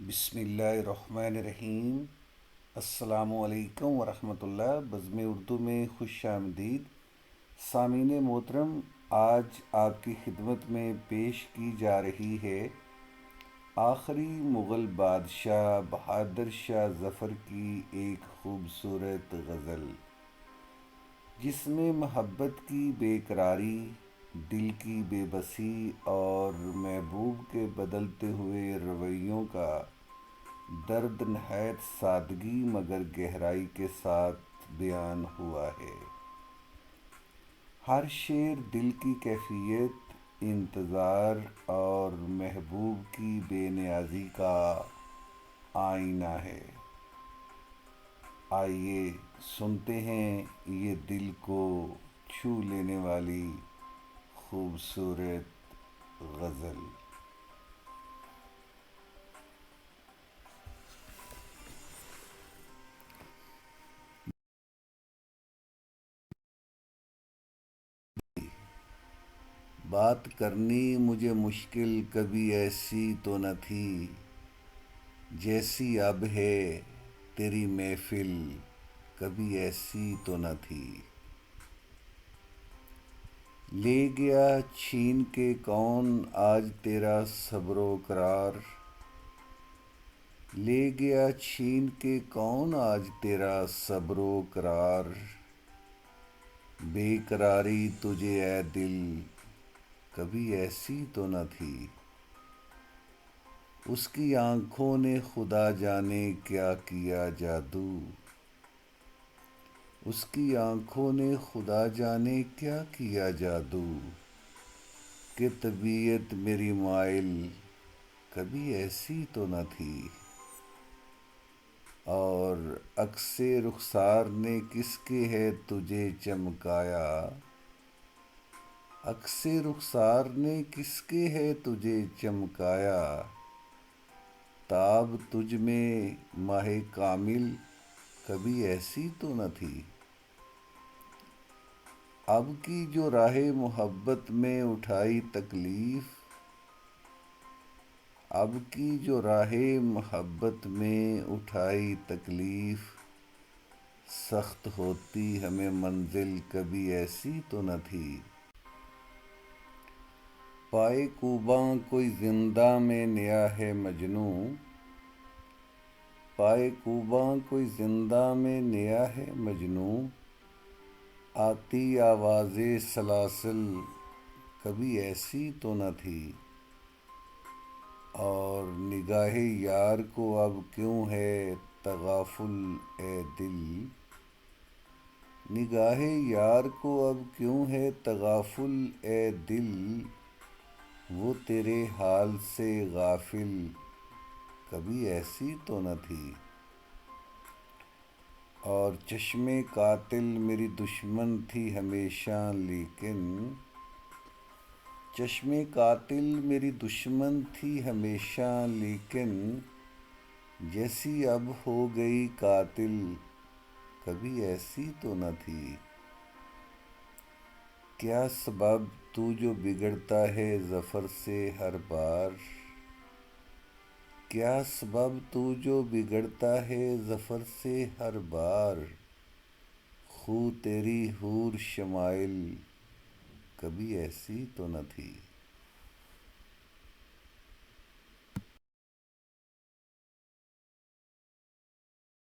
بسم اللہ الرحمن الرحیم۔ السلام علیکم ورحمۃ اللہ۔ بزم اردو میں خوش آمدید۔ سامعین محترم، آج آپ کی خدمت میں پیش کی جا رہی ہے آخری مغل بادشاہ بہادر شاہ ظفر کی ایک خوبصورت غزل، جس میں محبت کی بے قراری، دل کی بے بسی اور محبوب کے بدلتے ہوئے رویوں کا درد نہایت سادگی مگر گہرائی کے ساتھ بیان ہوا ہے۔ ہر شعر دل کی کیفیت، انتظار اور محبوب کی بے نیازی کا آئینہ ہے۔ آئیے سنتے ہیں یہ دل کو چھو لینے والی خوبصورت غزل۔ بات کرنی مجھے مشکل کبھی ایسی تو نہ تھی، جیسی اب ہے تیری محفل کبھی ایسی تو نہ تھی۔ لے گیا چھین کے کون آج تیرا صبر و قرار، لے گیا چھین کے کون آج تیرا صبر و قرار۔ بے قراری تجھے اے دل کبھی ایسی تو نہ تھی۔ اس کی آنکھوں نے خدا جانے کیا کیا جادو، اس کی آنکھوں نے خدا جانے کیا کیا جادو، کہ طبیعت میری مائل کبھی ایسی تو نہ تھی۔ اور عکس رخسار نے کس کے ہے تجھے چمکایا، عکس رخسار نے کس کے ہے تجھے چمکایا۔ تاب تجھ میں ماہ کامل کبھی ایسی تو نہ تھی۔ اب کی جو راہ محبت میں اٹھائی تکلیف، اب کی جو راہ محبت میں اٹھائی تکلیف، سخت ہوتی ہمیں منزل کبھی ایسی تو نہ تھی۔ پائے کوباں کوئی زندہ میں نیا ہے مجنوں، پائے کوباں کوئی زندہ میں نیا ہے مجنوں۔ آتی آواز سلاسل کبھی ایسی تو نہ تھی۔ اور نگاہ یار کو اب کیوں ہے تغافل اے دل، نگاہ یار کو اب کیوں ہے تغافل اے دل۔ وہ تیرے حال سے غافل کبھی ایسی تو نہ تھی۔ اور چشم قاتل میری دشمن تھی ہمیشہ لیکن، چشم قاتل میری دشمن تھی ہمیشہ لیکن، جیسی اب ہو گئی قاتل کبھی ایسی تو نہ تھی۔ کیا سبب تو جو بگڑتا ہے ظفر سے ہر بار، کیا سبب تو جو بگڑتا ہے ظفر سے ہر بار۔ خو تیری حور شمائل کبھی ایسی تو نہ تھی۔